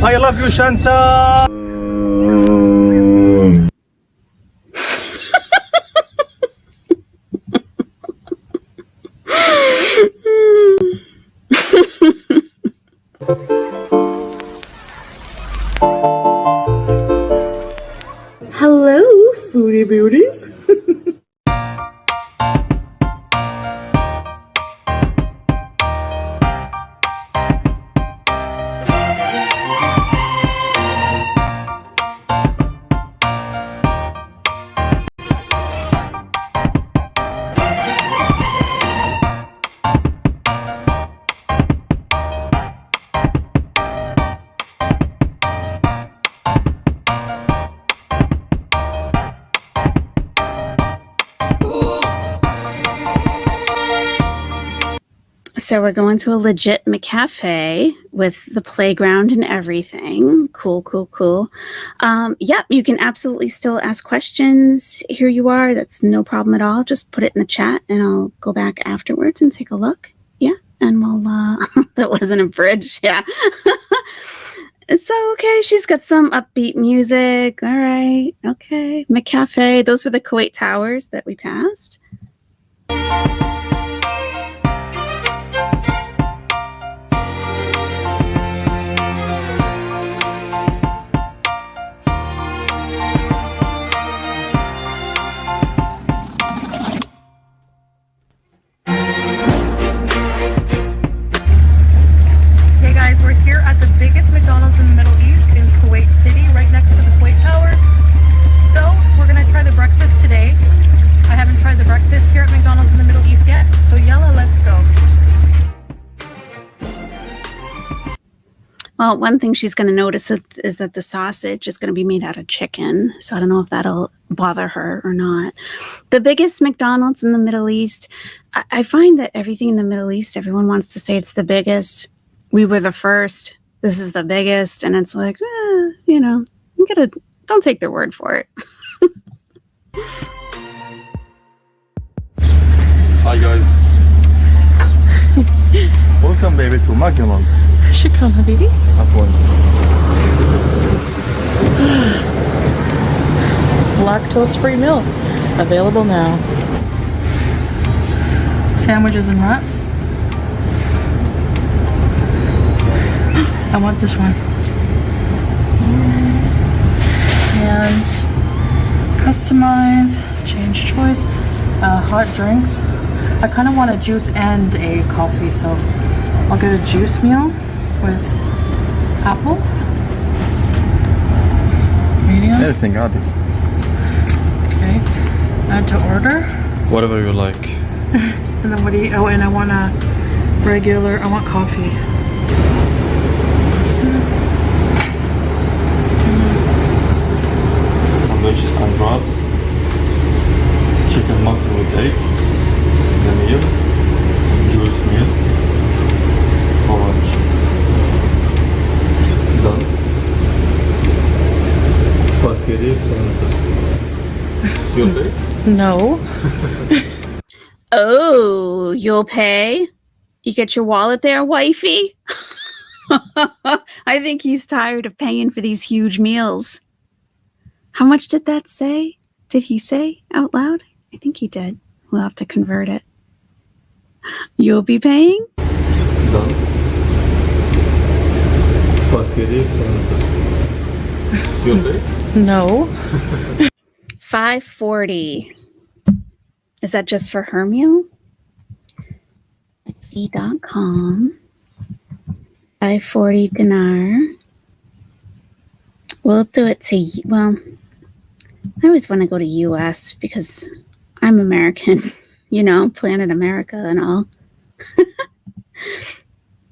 I love you, Chantal. Hello, foodie beauties. So we're going to a legit McCafe with the playground and everything. Cool, cool, cool. Yep, you can absolutely still ask questions. Here you are. That's no problem at all. Just put it in the chat and I'll go back afterwards and take a look. Yeah, and we'll, that wasn't a bridge. Yeah. So, okay, she's got some upbeat music. All right. Okay. McCafe. Those were the Kuwait towers that we passed. We're here at the biggest McDonald's in the Middle East in Kuwait City, right next to the Kuwait Towers. So we're gonna try the breakfast today. I haven't tried the breakfast here at McDonald's in the Middle East yet. So Yella, let's go. Well, one thing she's going to notice is that the sausage is going to be made out of chicken. So I don't know if that'll bother her or not. The biggest McDonald's in the Middle East. I find that everything in the Middle East, everyone wants to say it's the biggest. We were the first. This is the biggest. And it's like, you know, don't take their word for it. Hi guys. Welcome baby to McDonald's. Shukran, Habibi. Lactose-free milk. Available now. Sandwiches and wraps. I want this one. And customize, change choice, hot drinks. I kind of want a juice and a coffee, so I'll get a juice meal with apple. Medium. Anything, Adi. Okay. Add to order. Whatever you like. And then what do you? Oh, and I want a regular. I want coffee. Sandwiches and wraps. Chicken muffin with egg. The meal. Juice meal. Orange. Done. Fakiri You okay? No. Oh, you'll pay? You get your wallet there, wifey? I think he's tired of paying for these huge meals. How much did that say? Did he say out loud? I think he did. We'll have to convert it. You'll be paying? Done. You okay? No. $5.40. Is that just for her meal? Etsy.com. $5.40 dinar. We'll do it to, well, I always want to go to US because I'm American, you know, Planet America and all.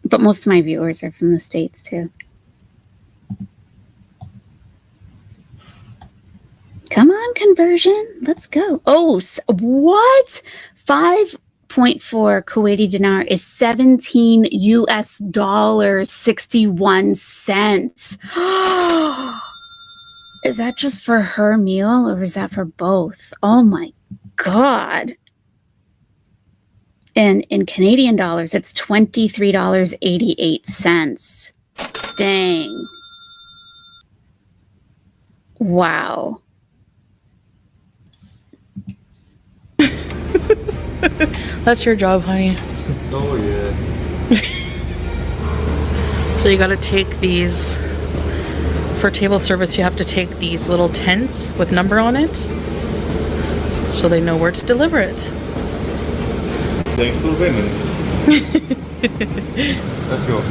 But most of my viewers are from the States too. Come on, conversion. Let's go. Oh, what? 5.4 Kuwaiti dinar is 17 US dollars 61 cents. Is that just for her meal or is that for both? Oh my God. And in Canadian dollars, it's $23.88. Dang. Wow. That's your job, honey. Oh yeah. So you gotta take these, for table service, you have to take these little tents with number on it so they know where to deliver it. Thanks for payment. Let's go.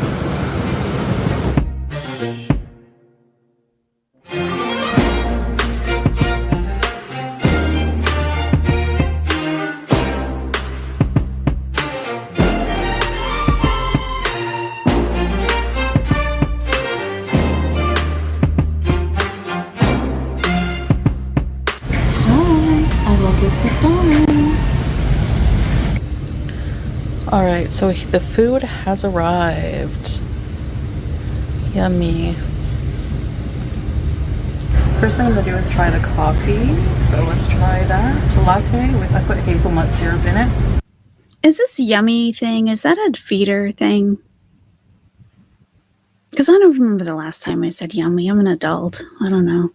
I love this McDonald's. All right, so the food has arrived. Yummy. First thing I'm gonna do is try the coffee. So let's try that. Latte with, I put hazelnut syrup in it. Is this yummy thing? Is that a feeder thing? Because I don't remember the last time I said yummy. I'm an adult. I don't know.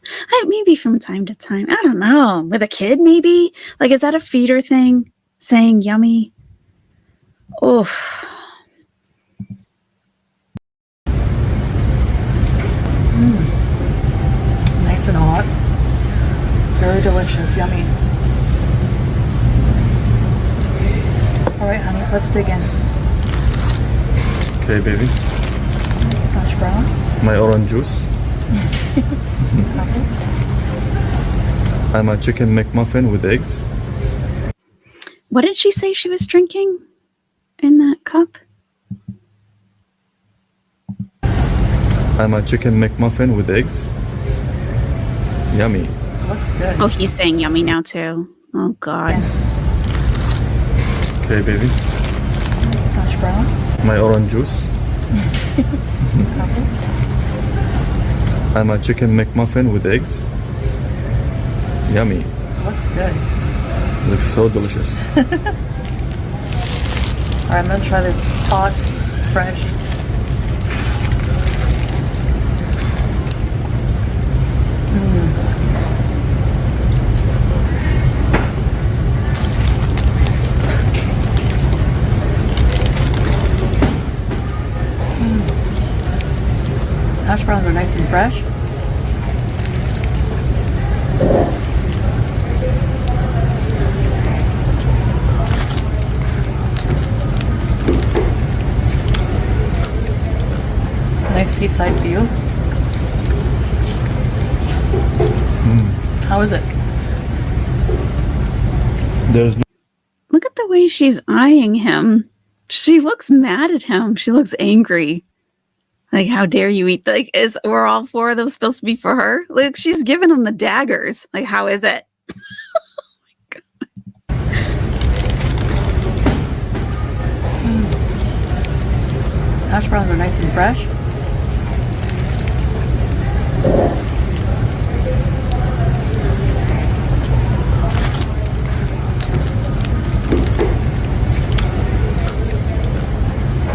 Maybe from time to time. I don't know. With a kid, maybe? Like, is that a feeder thing? Saying yummy? Oh. Nice and hot. Very delicious. Yummy. All right, honey, let's dig in. Okay, baby. Hash brown. My orange juice. And my chicken McMuffin with eggs. What did she say she was drinking in that cup? And my chicken McMuffin with eggs. Yummy. Looks good. Oh, he's saying yummy now, too. Oh, God. Okay, baby. Hash brown. My orange juice. And my chicken McMuffin with eggs. Yummy. Looks good. Looks so delicious. All right, I'm gonna try this hot, fresh. Hash browns are nice and fresh. Nice seaside view. How is it? There's no Look at the way she's eyeing him. She looks mad at him. She looks angry. Like, how dare you eat? Like, were all four of those supposed to be for her? Like, she's giving him the daggers. Like, how is it? Hash browns are nice and fresh.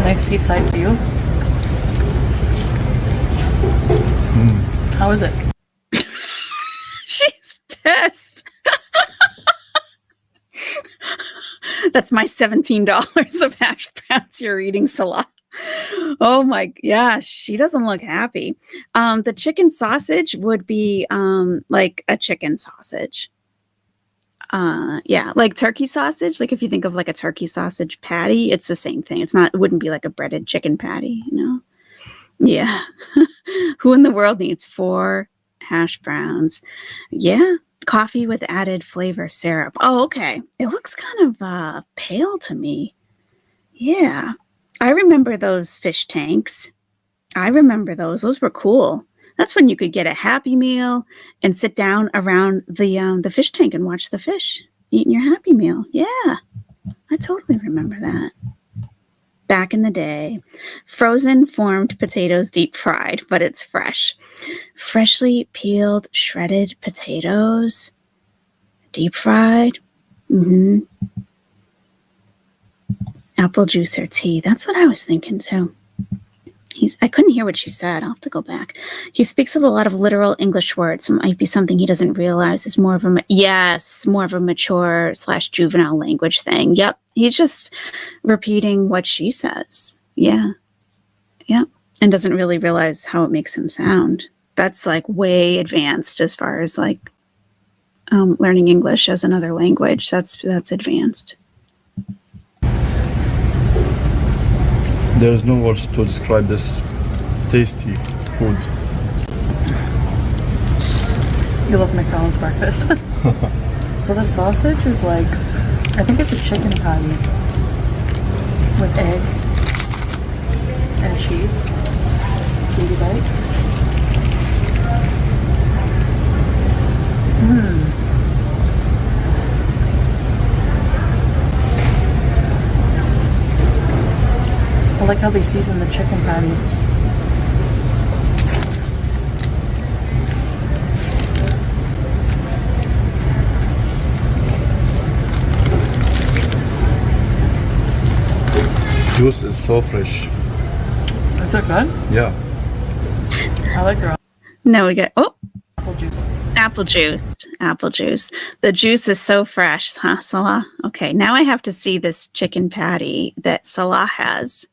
Nice seaside view. How is it? She's pissed. That's my $17 of hash browns you're eating, Salah. Oh my, yeah, she doesn't look happy. The chicken sausage would be like a chicken sausage. Yeah, like turkey sausage. Like if you think of like a turkey sausage patty, it's the same thing. It wouldn't be like a breaded chicken patty, you know? Yeah. Who in the world needs 4 hash browns? Yeah. Coffee with added flavor syrup. Oh, okay. It looks kind of pale to me. Yeah. I remember those fish tanks. I remember those. Those were cool. That's when you could get a Happy Meal and sit down around the fish tank and watch the fish eating your Happy Meal. Yeah. I totally remember that. Back in the day. Frozen formed potatoes deep fried, but it's fresh. Freshly peeled shredded potatoes. Deep fried. Apple juice or tea. That's what I was thinking too. I couldn't hear what she said. I'll have to go back. He speaks with a lot of literal English words. So it might be something he doesn't realize is more of a mature / juvenile language thing. Yep. He's just repeating what she says. Yeah. Yep. And doesn't really realize how it makes him sound. That's like way advanced as far as like learning English as another language. That's advanced. There's no words to describe this tasty food. You love McDonald's breakfast. So the sausage is like, I think it's a chicken patty with egg and cheese. Baby bite. I like how they season the chicken patty. Juice is so fresh. Is it good? Yeah. I like your Now we get, apple juice. apple juice. Apple juice. The juice is so fresh, huh, Salah? Okay, now I have to see this chicken patty that Salah has.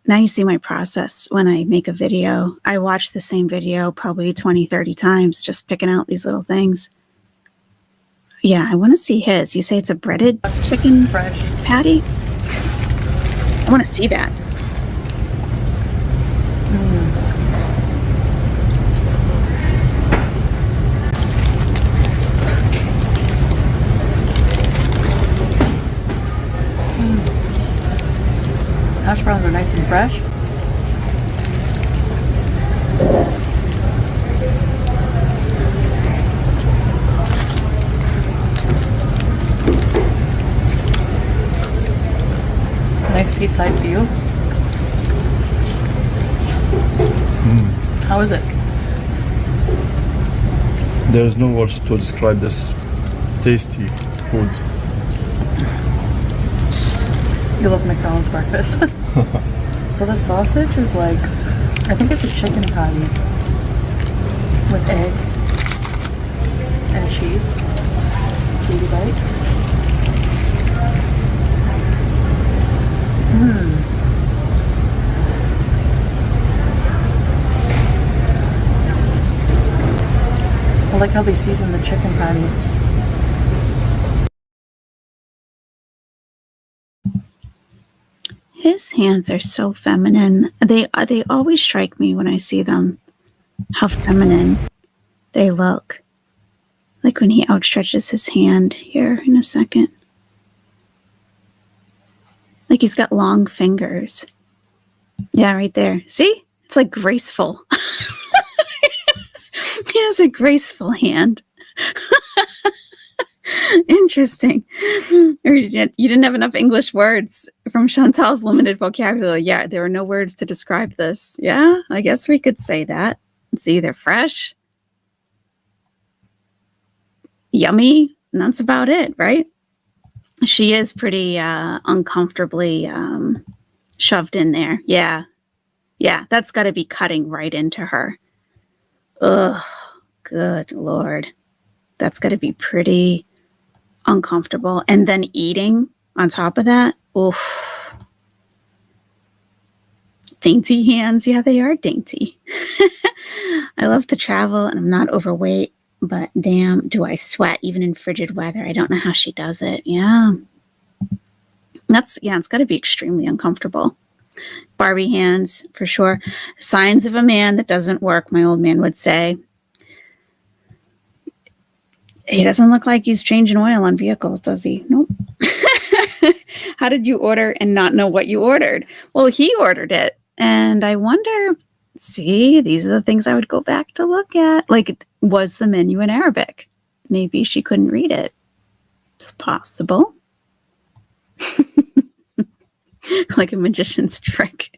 Now you see my process when I make a video. I watch the same video probably 20, 30 times, just picking out these little things. Yeah, I want to see his. You say it's a breaded chicken Fresh. patty? I want to see that. Hash browns are nice and fresh. Nice seaside view. How is it? There's no words to describe this tasty food. You love McDonald's breakfast. So the sausage is like, I think it's a chicken patty with egg and cheese. Baby bite. I like how they season the chicken patty. His hands are so feminine. They always strike me when I see them, how feminine they look. Like when he outstretches his hand here in a second. Like he's got long fingers. Yeah, right there. See? It's like graceful. He has a graceful hand. Interesting. Or you didn't have enough English words from Chantal's limited vocabulary. Yeah, there are no words to describe this. Yeah, I guess we could say that. It's either fresh, yummy, and that's about it, right? She is pretty uncomfortably shoved in there. Yeah. Yeah, that's got to be cutting right into her. Ugh, good Lord. That's got to be pretty uncomfortable. And then eating on top of that. Oof. Dainty hands. Yeah, they are dainty. I love to travel and I'm not overweight, but damn, do I sweat even in frigid weather. I don't know how she does it. Yeah. It's got to be extremely uncomfortable. Barbie hands, for sure. Signs of a man that doesn't work, my old man would say. He doesn't look like he's changing oil on vehicles, does he? Nope. How did you order and not know what you ordered? Well, he ordered it. And I wonder, see, these are the things I would go back to look at. Like, was the menu in Arabic? Maybe she couldn't read it. It's possible. Like a magician's trick.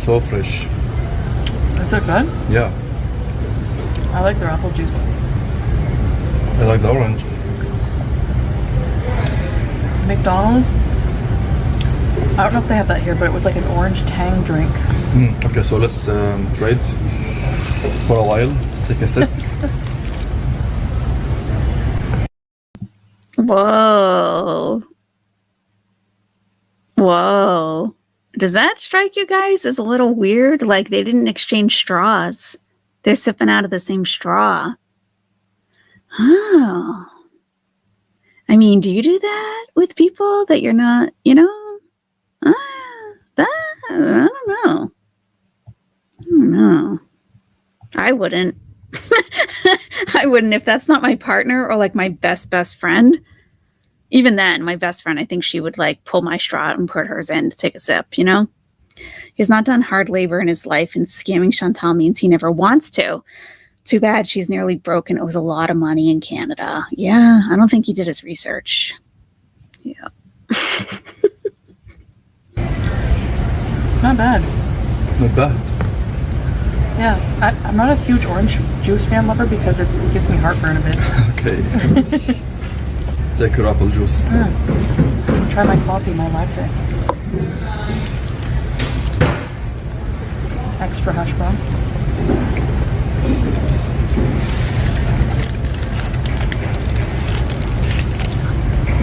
so fresh. Is it good? Yeah, I like their apple juice. I like the orange. McDonald's, I don't know if they have that here, but it was like an orange tang drink. Okay, so let's try it for a while. Take a sip. Whoa. Whoa. Does that strike you guys as a little weird? Like they didn't exchange straws. They're sipping out of the same straw. Oh. I mean, do you do that with people that you're not, you know? I don't know. I don't know. I wouldn't. I wouldn't if that's not my partner or like my best friend. Even then, my best friend, I think she would like pull my straw out and put hers in to take a sip, you know? He's not done hard labor in his life, and scamming Chantal means he never wants to. Too bad she's nearly broke and owes a lot of money in Canada. Yeah, I don't think he did his research. Yeah. Not bad. Not bad. Yeah, I'm not a huge orange juice fan lover because it gives me heartburn a bit. Okay. Take your apple juice. Try my coffee, my latte. Extra hash brown.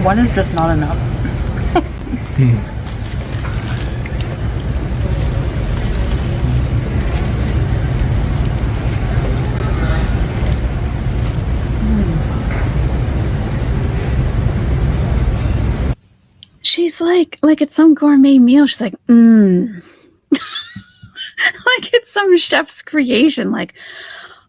One is just not enough. She's like it's some gourmet meal. She's like, like it's some chef's creation. Like,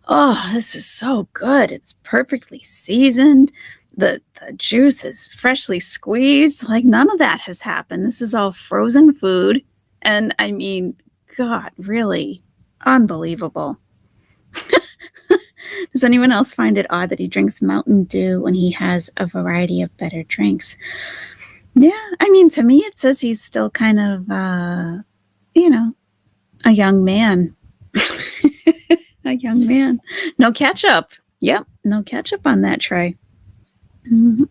oh, this is so good. It's perfectly seasoned. The juice is freshly squeezed. Like none of that has happened. This is all frozen food. And I mean, God, really unbelievable. Does anyone else find it odd that he drinks Mountain Dew when he has a variety of better drinks? Yeah, I mean, to me, it says he's still kind of, you know, a young man. A young man. No ketchup. Yep, no ketchup on that tray. Mm-hmm.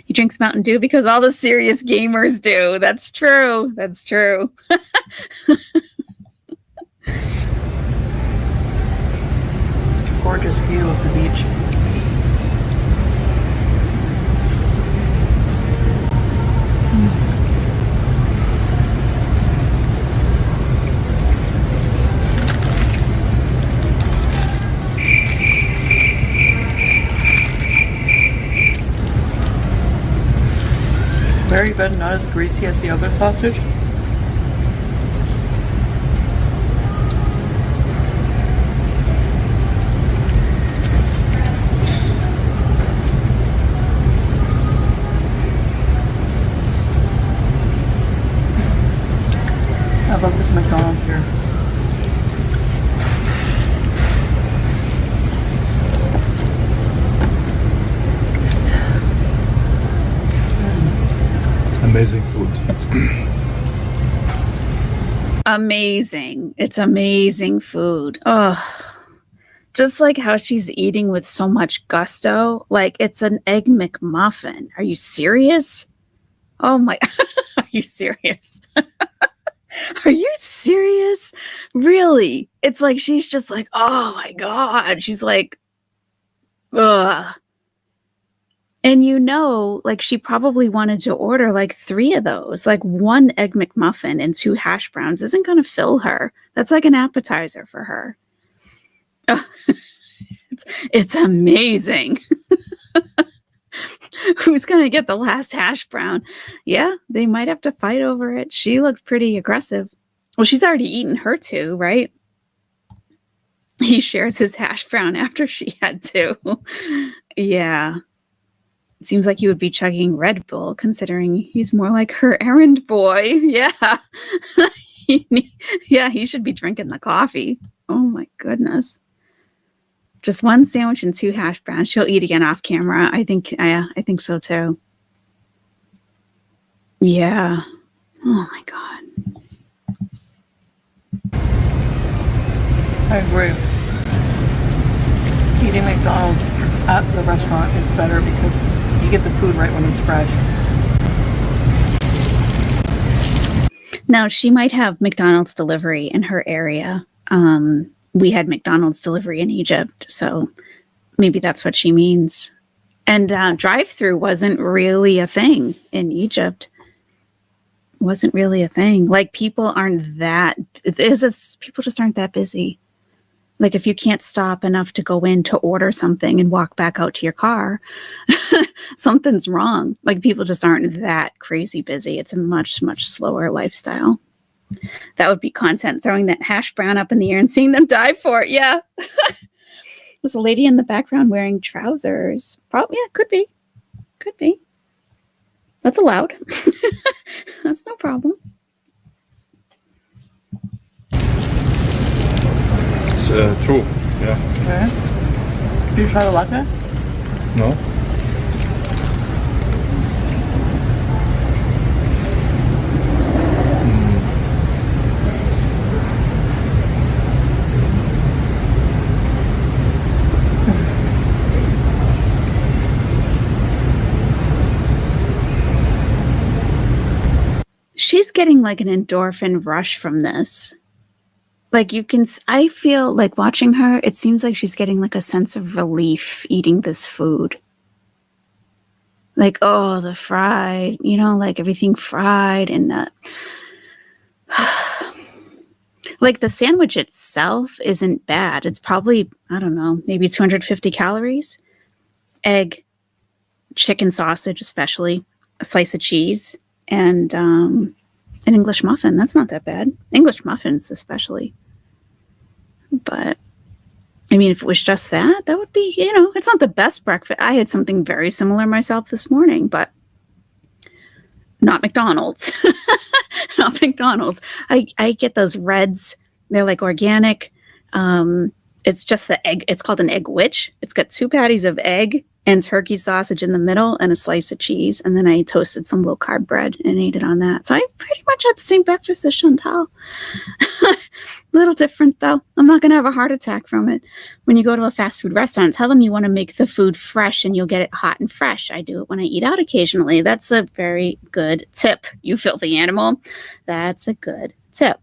He drinks Mountain Dew because all the serious gamers do. That's true. That's true. Gorgeous view of the beach. Very good, not as greasy as the other sausage. I love this McDonald's here. Amazing food. Amazing. It's amazing food. Oh, just like how she's eating with so much gusto. Like it's an egg McMuffin. Are you serious? Oh my, are you serious? Are you serious? Really? It's like she's just like, oh my God. She's like, ugh. And you know, like she probably wanted to order like 3 of those. Like 1 egg McMuffin and 2 hash browns isn't going to fill her. That's like an appetizer for her. Oh, it's amazing. Who's going to get the last hash brown? Yeah, they might have to fight over it. She looked pretty aggressive. Well, she's already eaten her 2, right? He shares his hash brown after she had 2. Yeah. It seems like he would be chugging Red Bull, considering he's more like her errand boy. Yeah. Yeah, he should be drinking the coffee. Oh my goodness. Just 1 sandwich and 2 hash browns. She'll eat again off camera. I think so too. Yeah. Oh my God. I agree. Eating McDonald's at the restaurant is better because you get the food right when it's fresh. Now, she might have McDonald's delivery in her area. We had McDonald's delivery in Egypt, so maybe that's what she means. And drive-through wasn't really a thing in Egypt. Wasn't really a thing. Like, people aren't that, people just aren't that busy. Like, if you can't stop enough to go in to order something and walk back out to your car, something's wrong. Like, people just aren't that crazy busy. It's a much, much slower lifestyle. That would be content, throwing that hash brown up in the air and seeing them dive for it. Yeah. There's a lady in the background wearing trousers. Probably, yeah, could be. Could be. That's allowed. That's no problem. It's true, yeah. Okay. Did you try the latte? No? She's getting like an endorphin rush from this. Like, I feel like watching her, it seems like she's getting like a sense of relief eating this food. Like, oh, the fried, like everything fried and like the sandwich itself isn't bad. It's probably, I don't know, maybe 250 calories. Egg, chicken sausage, especially, a slice of cheese, and an English muffin. That's not that bad. English muffins, especially. But, I mean, if it was just that would be, it's not the best breakfast. I had something very similar myself this morning, but not McDonald's. Not McDonald's. I get those Reds. They're like organic. It's just the egg. It's called an egg witch. It's got 2 patties of egg and turkey sausage in the middle and a slice of cheese. And then I toasted some low carb bread and ate it on that. So I pretty much had the same breakfast as Chantal. A little different though. I'm not going to have a heart attack from it. When you go to a fast food restaurant, tell them you want to make the food fresh and you'll get it hot and fresh. I do it when I eat out occasionally. That's a very good tip, you filthy animal. That's a good tip.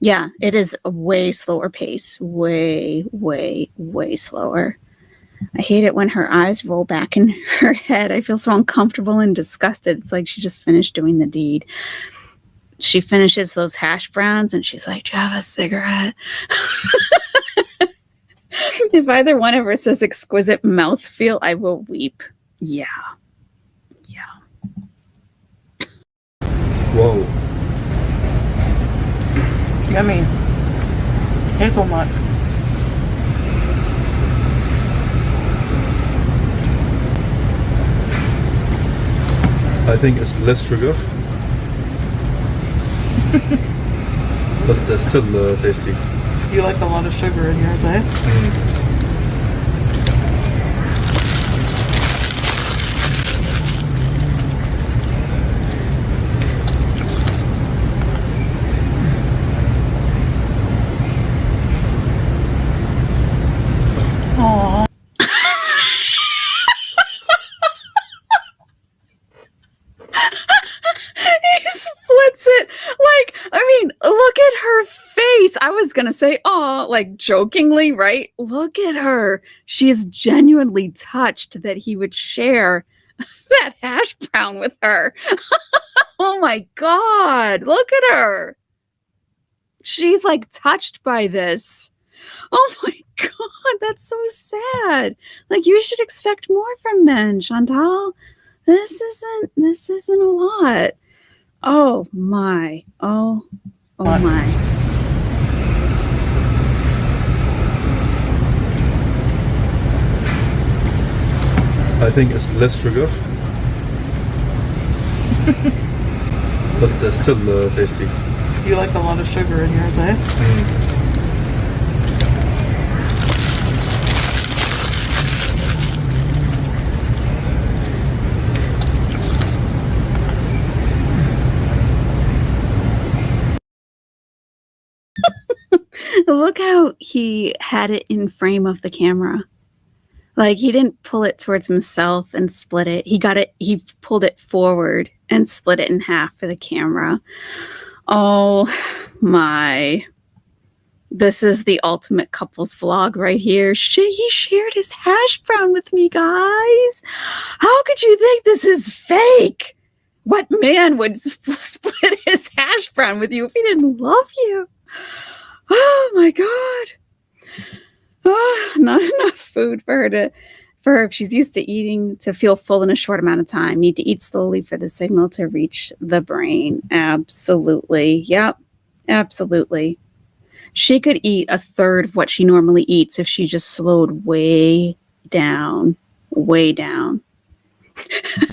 Yeah, it is a way slower pace. Way, way, way slower. I hate it when her eyes roll back in her head. I feel so uncomfortable and disgusted. It's like she just finished doing the deed. She finishes those hash browns and she's like, do you have a cigarette? If either one of her says exquisite mouthfeel, I will weep. Yeah. Yeah. Whoa. Yummy. Hazelnut. I think it's less sugar. But it's still tasty. You like a lot of sugar in yours, eh? Aww. He splits it. Like, I mean, look at her face. I was going to say, oh, like jokingly, right? Look at her. She is genuinely touched that he would share that hash brown with her. Oh my God. Look at her. She's like touched by this. Oh my God. That's so sad. Like, you should expect more from men, Chantal. This isn't a lot. Oh my. Oh my. I think it's less sugar. But still tasty. You like a lot of sugar in yours, eh? Look how he had it in frame of the camera. Like, he didn't pull it towards himself and split it. He pulled it forward and split it in half for the camera. Oh my. This is the ultimate couples vlog right here. He shared his hash brown with me, guys. How could you think this is fake? What man would split his hash brown with you if he didn't love you? Oh my God. Oh, not enough food for her if she's used to eating to feel full in a short amount of time. Need to eat slowly for the signal to reach the brain. Absolutely. Yep. Absolutely. She could eat a third of what she normally eats if she just slowed way down. Way down.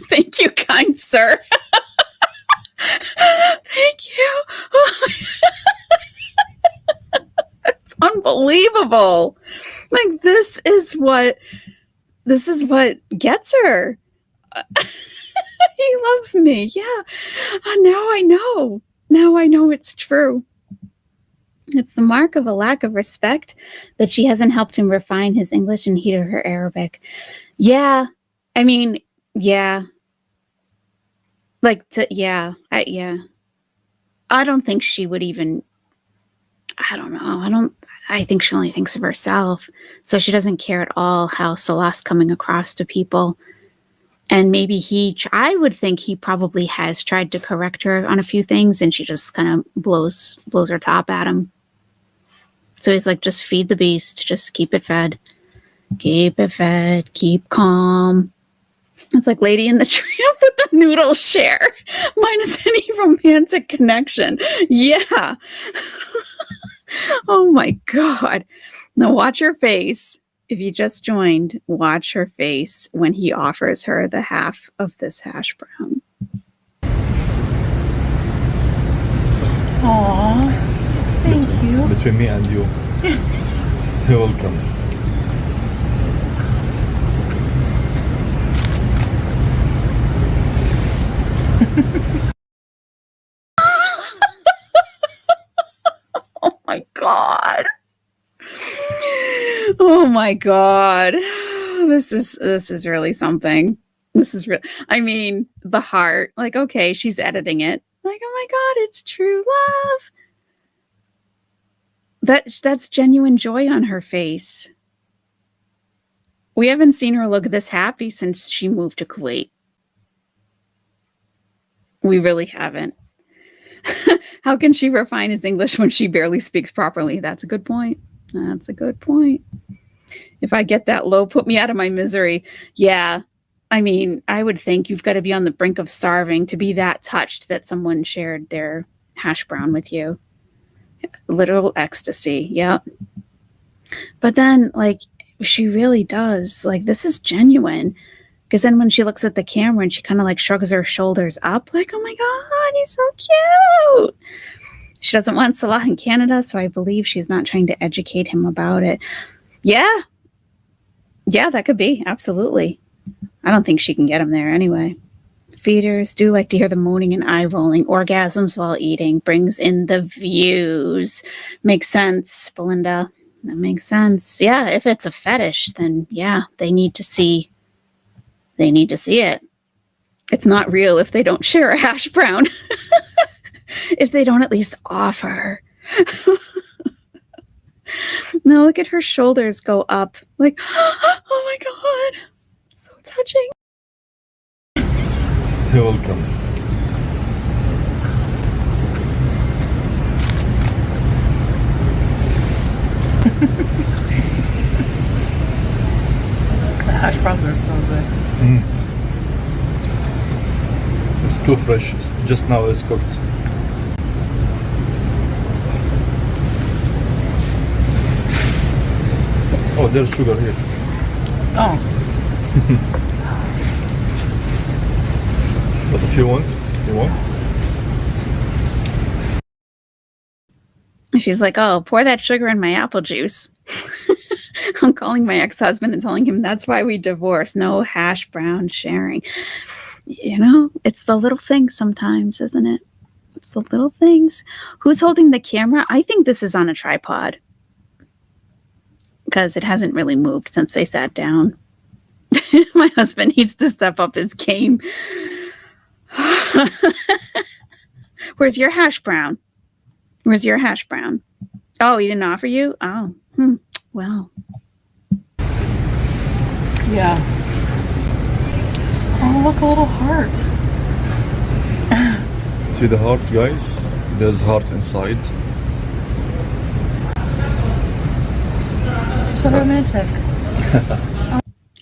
Thank you, kind sir. Thank you. It's unbelievable. Like, this is what gets her. He loves me. Yeah. Now I know. Now I know it's true. It's the mark of a lack of respect that she hasn't helped him refine his English and heat her Arabic. Yeah. I mean, yeah. Like, yeah. I don't think she would even, I don't know. I think she only thinks of herself. So she doesn't care at all how Salah's coming across to people. And maybe I would think he probably has tried to correct her on a few things, and she just kind of blows her top at him. So he's like, just feed the beast. Just keep it fed. Keep it fed. Keep calm. It's like Lady in the Tramp with the noodle share. Minus any romantic connection. Yeah. Oh my God. Now watch her face. If you just joined, watch her face when he offers her the half of this hash brown. Aww. Thank you. Between me and you. You're welcome. Oh my God. Oh my God. This is really something. This is real. I mean, the heart. Like, okay, she's editing it. Like, oh my God, it's true love. That's genuine joy on her face. We haven't seen her look this happy since she moved to Kuwait. We really haven't. How can she refine his English when she barely speaks properly? That's a good point. That's a good point. If I get that low, put me out of my misery. Yeah. I mean, I would think you've got to be on the brink of starving to be that touched that someone shared their hash brown with you. Literal ecstasy. Yep. But then, like, she really does. Like, this is genuine. Because then when she looks at the camera and she kind of like shrugs her shoulders up, like, oh my God, he's so cute. She doesn't want Salah in Canada, so I believe she's not trying to educate him about it. Yeah. Yeah, that could be. Absolutely. I don't think she can get him there anyway. Feeders do like to hear the moaning and eye rolling. Orgasms while eating brings in the views. Makes sense, Belinda. That makes sense. Yeah, if it's a fetish, then yeah, they need to see it. It's not real if they don't share a hash brown. If they don't at least offer. Now look at her shoulders go up. Like, oh my God. So touching. You're welcome. The hash browns are so good. It's too fresh. Just now it's cooked. Oh, there's sugar here. Oh. But if you want, She's like, oh, pour that sugar in my apple juice. I'm calling my ex-husband and telling him that's why we divorced. No hash brown sharing. You know, it's the little things sometimes, isn't it? It's the little things. Who's holding the camera? I think this is on a tripod. because it hasn't really moved since they sat down. My husband needs to step up his game. Where's your hash brown? Where's your hash brown? Oh, he didn't offer you? Oh, well. Yeah. Oh, look, a little heart. See the heart, guys? There's heart inside. So romantic.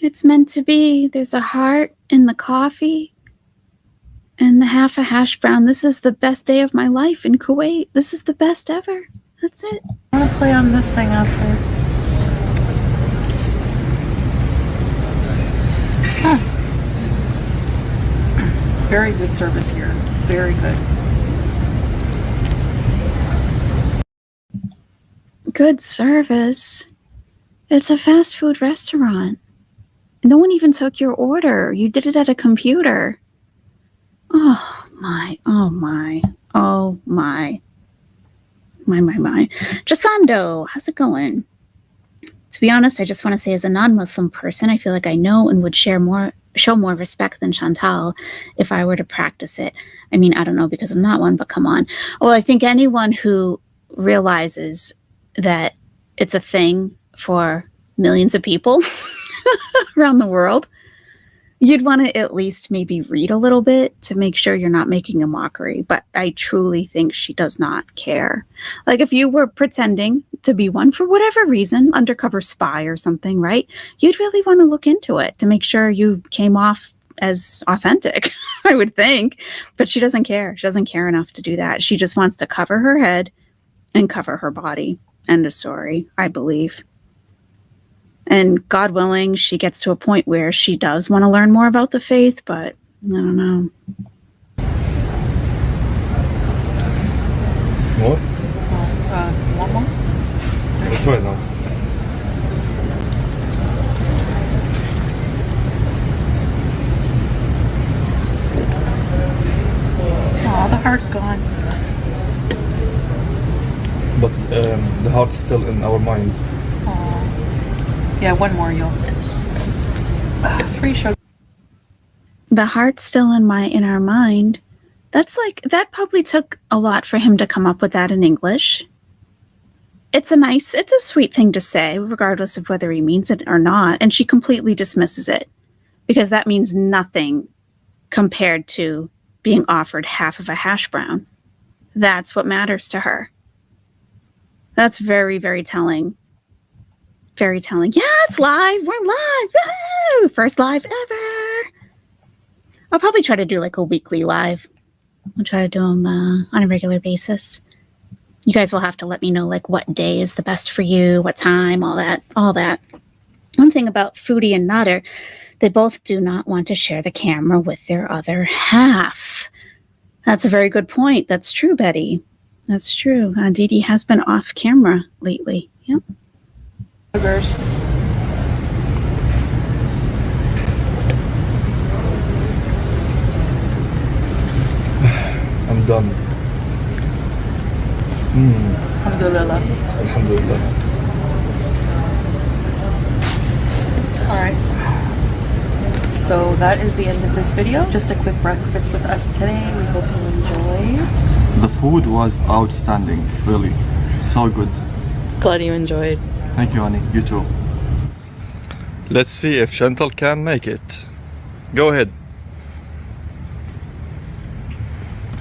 It's meant to be. There's a heart in the coffee and the half a hash brown. This is the best day of my life in Kuwait. This is the best ever. That's it. I want to play on this thing after. Huh. Very good service here. Very good. Good service. It's a fast food restaurant. No one even took your order. You did it at a computer. Oh my, oh my, oh my. My. Jasando, how's it going? To be honest, I just want to say as a non-Muslim person, I feel like I know and would show more respect than Chantal if I were to practice it. I mean, I don't know because I'm not one, but come on. Well, I think anyone who realizes that it's a thing for millions of people around the world, you'd want to at least maybe read a little bit to make sure you're not making a mockery. But I truly think she does not care. Like if you were pretending to be one for whatever reason, undercover spy or something, right? You'd really want to look into it to make sure you came off as authentic, I would think. But she doesn't care. She doesn't care enough to do that. She just wants to cover her head and cover her body. End of story, I believe. And God willing, she gets to a point where she does want to learn more about the faith, but I don't know. More? One more? I'll try now. Oh, the heart's gone. But the heart's still in our mind. Yeah, one more, you'll. 3 sugar. The heart's still in our mind. That's like, that probably took a lot for him to come up with that in English. It's a sweet thing to say, regardless of whether he means it or not. And she completely dismisses it because that means nothing compared to being offered half of a hash brown. That's what matters to her. That's very, very telling. Very telling. Yeah, it's live. We're live. Woo! First live ever. I'll probably try to do like a weekly live. I'll try to do them on a regular basis. You guys will have to let me know like what day is the best for you, what time, all that. One thing about Foodie and Nutter, they both do not want to share the camera with their other half. That's a very good point. That's true, Betty. That's true. Dee Dee has been off camera lately. Yep. Sugars. I'm done. Alhamdulillah. Alhamdulillah. All right. So that is the end of this video. Just a quick breakfast with us today. We hope you enjoyed. The food was outstanding, really. So good. Glad you enjoyed. Thank you, honey. You too. Let's see if Chantal can make it. Go ahead.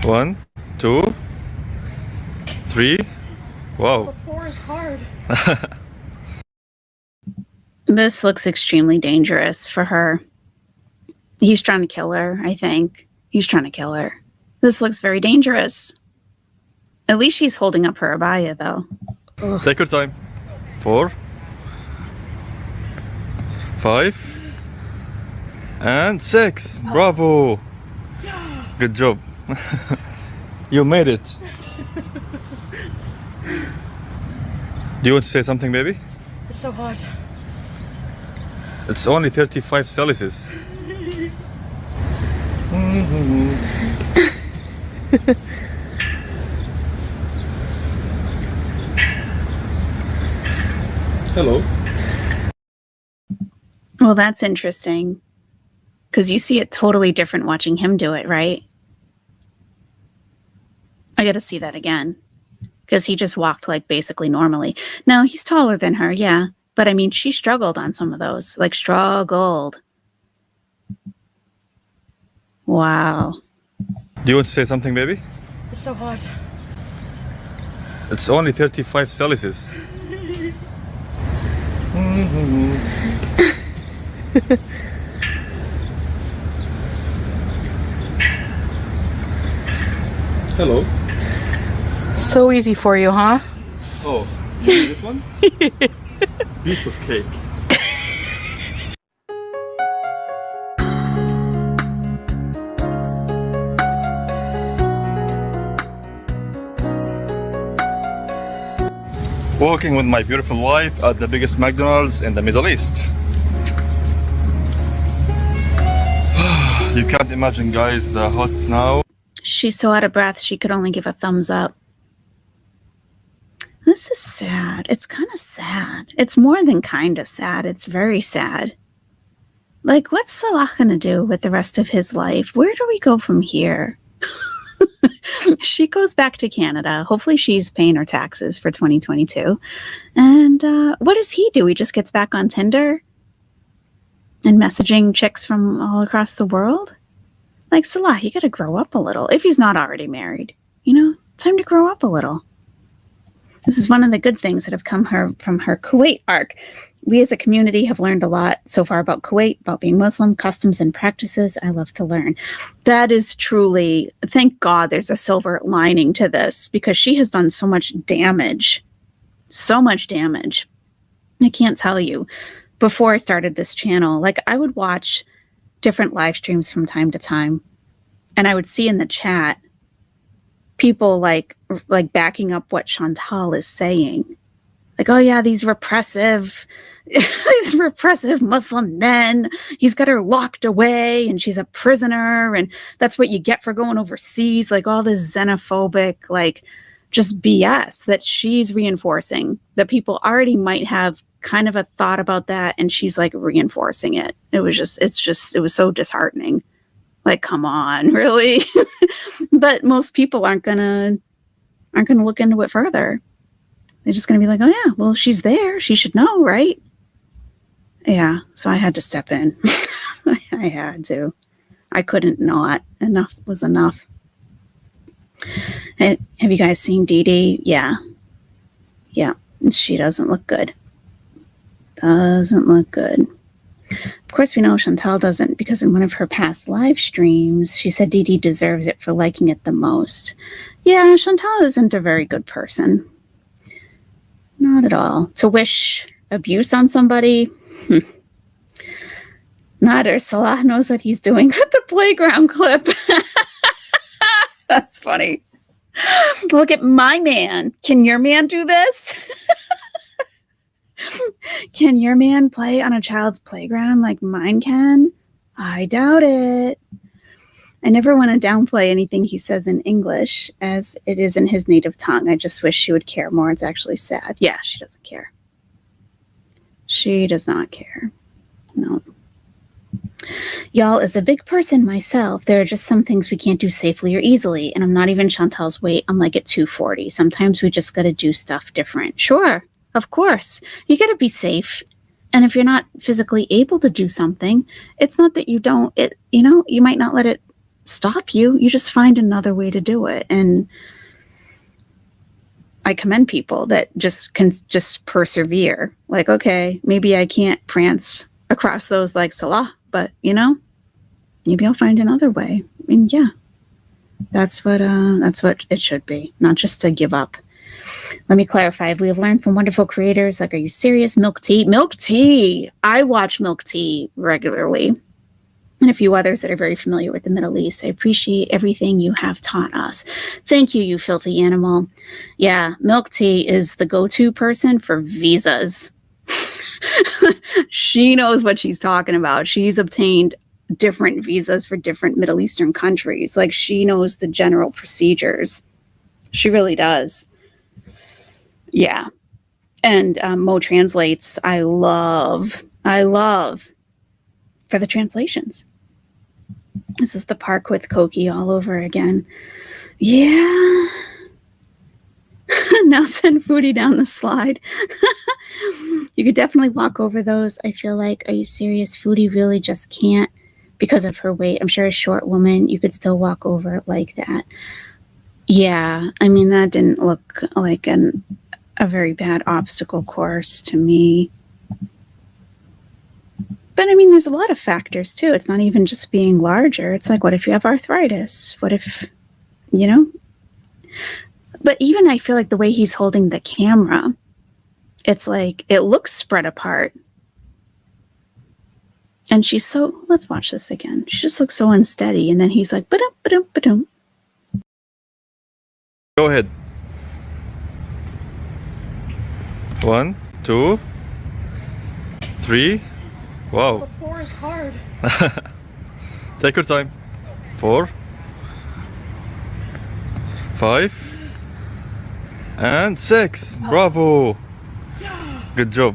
1, 2, 3. Wow. 4 is hard. This looks extremely dangerous for her. He's trying to kill her, I think. He's trying to kill her. This looks very dangerous. At least she's holding up her abaya, though. Ugh. Take your time. 4, 5, and 6. Bravo. Good job. You made it. Do you want to say something, baby? It's so hot. It's only 35 Celsius. Hello. Well, that's interesting. Because you see it totally different watching him do it, right? I got to see that again. Because he just walked like basically normally. No, he's taller than her, yeah. But I mean, she struggled on some of those. Like struggled. Wow. Do you want to say something, baby? It's so hot. It's only 35 Celsius. Hello. So easy for you, huh? Oh, you need this one? Piece of cake. Walking with my beautiful wife at the biggest McDonald's in the Middle East. You can't imagine, guys, the hot now. She's so out of breath, she could only give a thumbs up. This is sad. It's kind of sad. It's more than kind of sad. It's very sad. Like, what's Salah going to do with the rest of his life? Where do we go from here? She goes back to Canada. Hopefully she's paying her taxes for 2022. And what does he do? He just gets back on Tinder and messaging chicks from all across the world? Like, Salah, you got to grow up a little. If he's not already married, time to grow up a little. This is one of the good things that have come from her Kuwait arc. We as a community have learned a lot so far about Kuwait, about being Muslim, customs and practices. I love to learn. That is truly, thank God there's a silver lining to this, because she has done so much damage. So much damage. I can't tell you. Before I started this channel, like, I would watch different live streams from time to time, and I would see in the chat people like backing up what Chantal is saying. Like, oh yeah, these repressive Muslim men, he's got her locked away and she's a prisoner, and that's what you get for going overseas. Like, all this xenophobic, like, just BS that she's reinforcing, that people already might have kind of a thought about that, and she's like reinforcing it. It was so disheartening. Like, come on, really? But most people aren't gonna look into it further. They're just gonna be like, oh yeah, well, she's there, she should know, right? Yeah, so I had to step in. I had to. I couldn't not. Enough was enough. Have you guys seen Dee Dee? Yeah. She doesn't look good. Doesn't look good. Of course, we know Chantal doesn't, because in one of her past live streams, she said Dee Dee deserves it for liking it the most. Yeah, Chantal isn't a very good person. Not at all. To wish abuse on somebody? Not her. Salah knows what he's doing with the playground clip. That's funny. Look at my man. Can your man do this? Can your man play on a child's playground like mine can? I doubt it. I never want to downplay anything he says in English, as it is in his native tongue. I just wish she would care more. It's actually sad. Yeah, she doesn't care. She does not care. No. Y'all, as a big person myself, there are just some things we can't do safely or easily. And I'm not even Chantal's weight. I'm like at 240. Sometimes we just got to do stuff different. Sure, of course. You got to be safe. And if you're not physically able to do something, it's not that you don't, you might not let it stop you. You just find another way to do it. And I commend people that just can just persevere. Like, okay, maybe I can't prance across those like Salah, but maybe I'll find another way. And yeah, that's what it should be, not just to give up. Let me clarify. We have learned from wonderful creators like, are you serious? Milk tea. I watch Milk Tea regularly, and a few others that are very familiar with the Middle East. I appreciate everything you have taught us. Thank you, you filthy animal. Yeah, Milk Tea is the go-to person for visas. She knows what she's talking about. She's obtained different visas for different Middle Eastern countries. Like, she knows the general procedures. She really does. Yeah. And Mo Translates, I love. for the translations. This is the park with Koki all over again. Yeah. Now send Foodie down the slide. You could definitely walk over those. I feel like, are you serious? Foodie really just can't because of her weight. I'm sure a short woman, you could still walk over it like that. Yeah, I mean, that didn't look like a very bad obstacle course to me. But I mean, there's a lot of factors too. It's not even just being larger. It's like, what if you have arthritis? What if, you know? But even I feel like the way he's holding the camera, it's like, it looks spread apart. And she's so, let's watch this again. She just looks so unsteady. And then he's like, ba-dum, ba-dum, ba-dum. Go ahead. 1, 2, 3. Wow. The 4 is hard. Take your time. 4, 5, and 6. Bravo. Good job.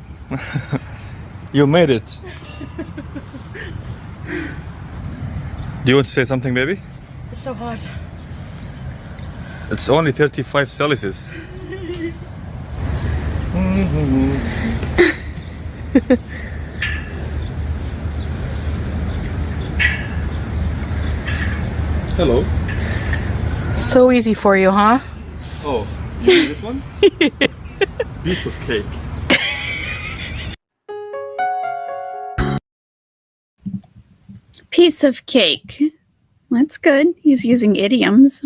You made it. Do you want to say something, baby? It's so hot. It's only 35 Celsius. Hello. So easy for you, huh? Oh, you need this one? Piece of cake. Piece of cake. That's good. He's using idioms.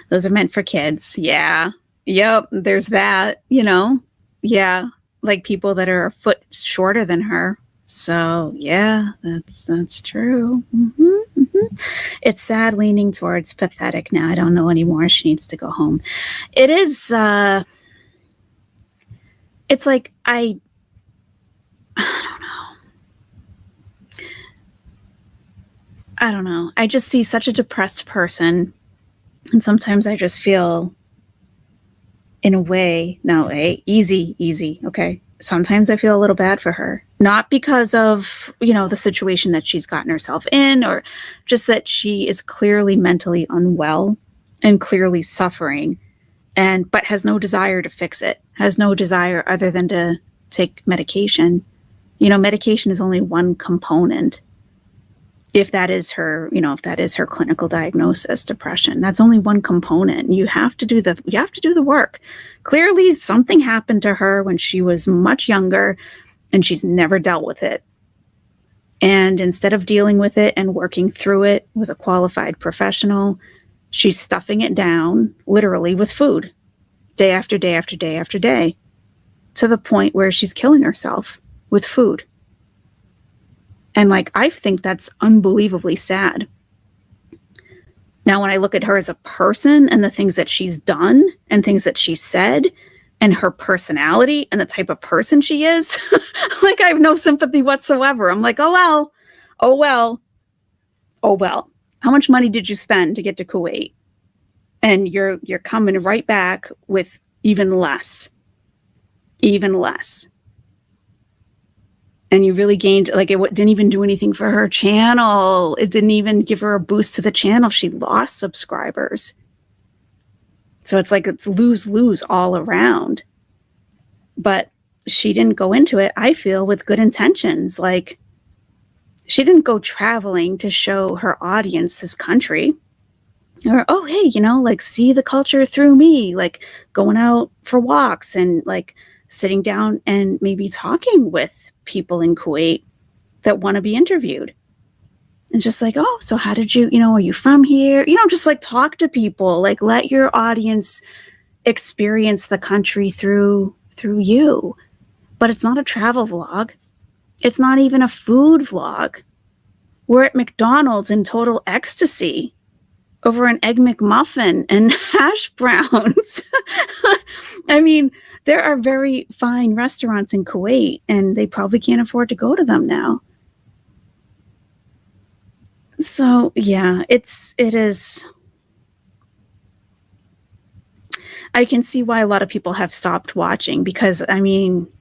Those are meant for kids. Yeah. Yep. There's that, you know. Yeah. Like people that are a foot shorter than her. So yeah, that's true. It's sad, leaning towards pathetic now. I don't know anymore. She needs to go home. It is, it's like, I don't know. I just see such a depressed person. And sometimes I just feel, in a way, easy. Okay. Sometimes I feel a little bad for her. Not because of, the situation that she's gotten herself in, or just that she is clearly mentally unwell and clearly suffering, but has no desire to fix it, has no desire other than to take medication. Medication is only one component. If that is her, clinical diagnosis, depression, that's only one component. You have to do the work. Clearly something happened to her when she was much younger and she's never dealt with it. And instead of dealing with it and working through it with a qualified professional, she's stuffing it down literally with food, day after day after day after day, to the point where she's killing herself with food. And I think that's unbelievably sad. Now, when I look at her as a person and the things that she's done and things that she said and her personality and the type of person she is, I have no sympathy whatsoever. I'm like, oh well. How much money did you spend to get to Kuwait? And you're coming right back with even less. And you really gained, it didn't even do anything for her channel. It didn't even give her a boost to the channel. She lost subscribers. So it's lose-lose all around. But she didn't go into it, I feel, with good intentions. She didn't go traveling to show her audience this country. Or, oh, hey, see the culture through me. Going out for walks and sitting down and maybe talking with people in Kuwait that want to be interviewed. And just oh, so how did you, are you from here? Just talk to people, let your audience experience the country through you. But it's not a travel vlog. It's not even a food vlog. We're at McDonald's in total ecstasy over an Egg McMuffin and hash browns. I mean, there are very fine restaurants in Kuwait, and they probably can't afford to go to them now. So, yeah, it is. I can see why a lot of people have stopped watching because, I mean,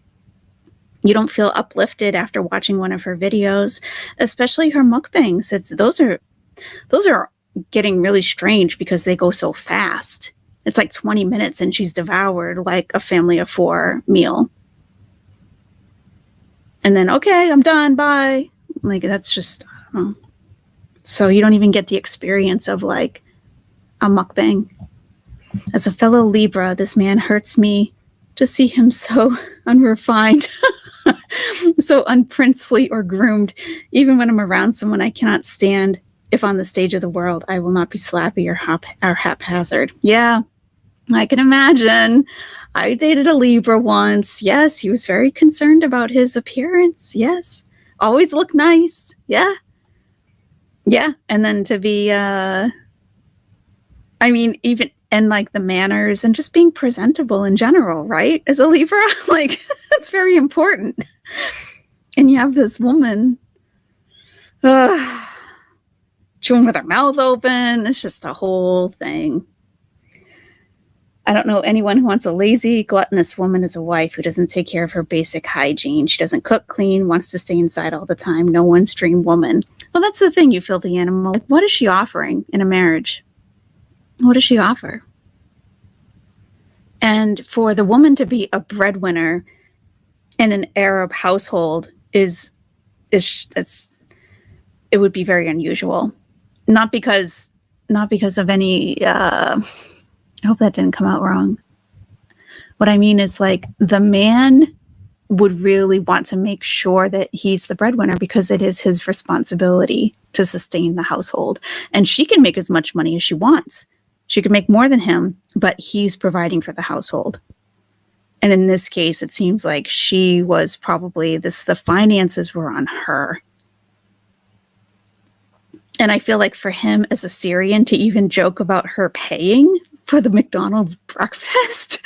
You don't feel uplifted after watching one of her videos, especially her mukbangs. Those are getting really strange because they go so fast. It's like 20 minutes and she's devoured like a family of 4 meal. And then, okay, I'm done, bye. Like, that's just, I don't know. So you don't even get the experience of like a mukbang. As a fellow Libra, this man hurts me to see him so unrefined, so unprincely or groomed. Even when I'm around someone I cannot stand, if on the stage of the world, I will not be slappy or haphazard. Yeah, I can imagine. I dated a Libra once. Yes, he was very concerned about his appearance. Yes, always look nice. Yeah. And then to be, even, and like the manners and just being presentable in general, right? As a Libra, like that's very important. And you have this woman chewing with her mouth open. It's just a whole thing. I don't know anyone who wants a lazy, gluttonous woman as a wife who doesn't take care of her basic hygiene. She doesn't cook, clean, wants to stay inside all the time. No one's dream woman. Well, that's the thing, you filthy animal. Like, what is she offering in a marriage? What does she offer? And for the woman to be a breadwinner in an Arab household it would be very unusual. Not because of any, I hope that didn't come out wrong. What I mean is like the man would really want to make sure that he's the breadwinner because it is his responsibility to sustain the household. And she can make as much money as she wants. She could make more than him, but he's providing for the household. And in this case, it seems like she was probably the finances were on her. And I feel like for him as a Syrian to even joke about her paying for the McDonald's breakfast.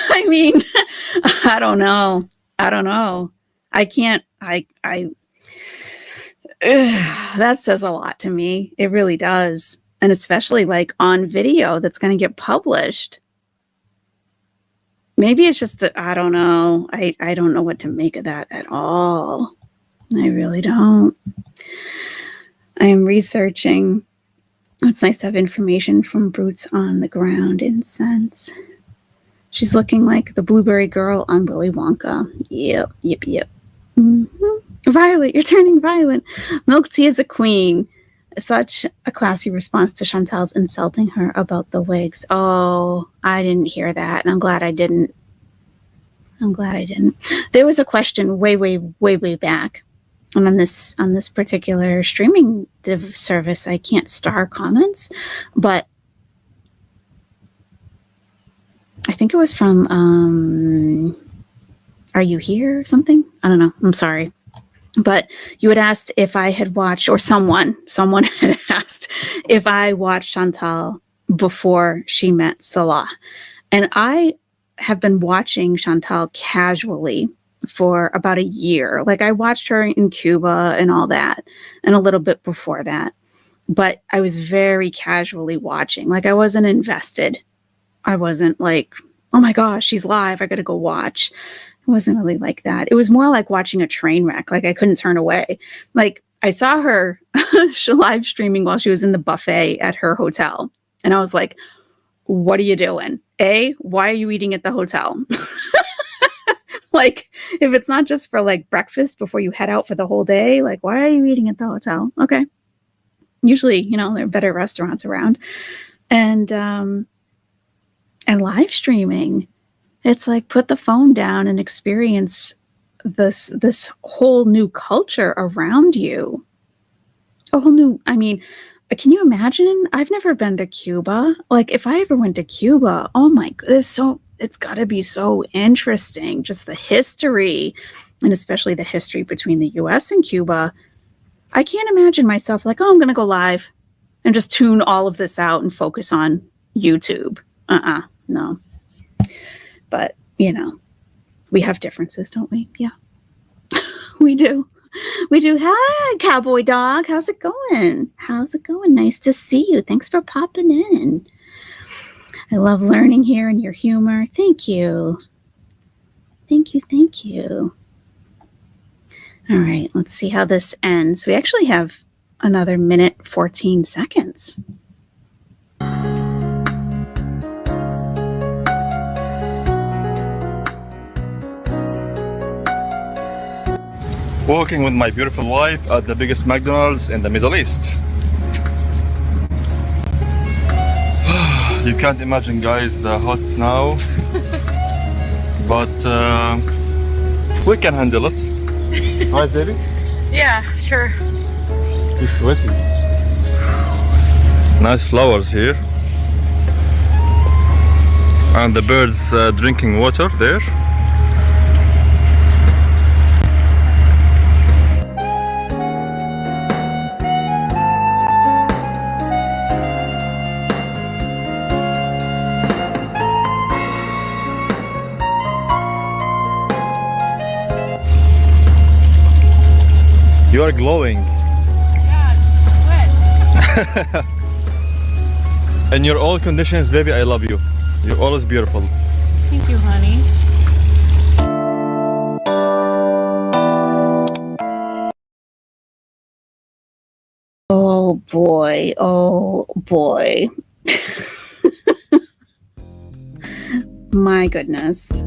I mean, I don't know. That says a lot to me. It really does. And especially like on video that's going to get published. Maybe it's just, I don't know. I don't know what to make of that at all. I really don't. I am researching. It's nice to have information from boots on the ground in sense. She's looking like the blueberry girl on Willy Wonka. Yep. Mm-hmm. Violet, you're turning violent. Milk tea is a queen. Such a classy response to Chantal's insulting her about the wigs. Oh, I didn't hear that, and I'm glad I didn't. There was a question way back. And on this particular streaming service, I can't star comments, but I think it was from Are You Here or something? I don't know. I'm sorry. But you had asked if I had watched, or someone had asked if I watched Chantal before she met Salah. And I have been watching Chantal casually for about a year. Like I watched her in Cuba and all that, and a little bit before that. But I was very casually watching. Like I wasn't invested. I wasn't like, oh my gosh, she's live, I gotta go watch. It wasn't really like that. It was more like watching a train wreck. Like I couldn't turn away. Like I saw her live streaming while she was in the buffet at her hotel. And I was like, what are you doing? Why are you eating at the hotel? Like, if it's not just for like breakfast before you head out for the whole day, like, why are you eating at the hotel? Okay. Usually, there are better restaurants around. And live streaming, it's like put the phone down and experience this whole new culture around you. A whole new, can you imagine? I've never been to Cuba. Like if I ever went to Cuba, oh my goodness, it's got to be so interesting. Just the history, and especially the history between the US and Cuba. I can't imagine myself like, oh, I'm going to go live and just tune all of this out and focus on YouTube. No. But, we have differences, don't we? Yeah, we do. Hi, cowboy dog. How's it going? Nice to see you. Thanks for popping in. I love learning here and your humor. Thank you. Thank you, thank you. All right, let's see how this ends. We actually have another minute, 14 seconds. Walking with my beautiful wife at the biggest McDonald's in the Middle East. You can't imagine, guys, the hot now, but we can handle it. Right, baby? Yeah, sure. You're sweating. Nice flowers here. And the birds drinking water there. You are glowing. Yeah, it's sweat. In your all conditions, baby, I love you. You're always beautiful. Thank you, honey. Oh boy, oh boy. My goodness.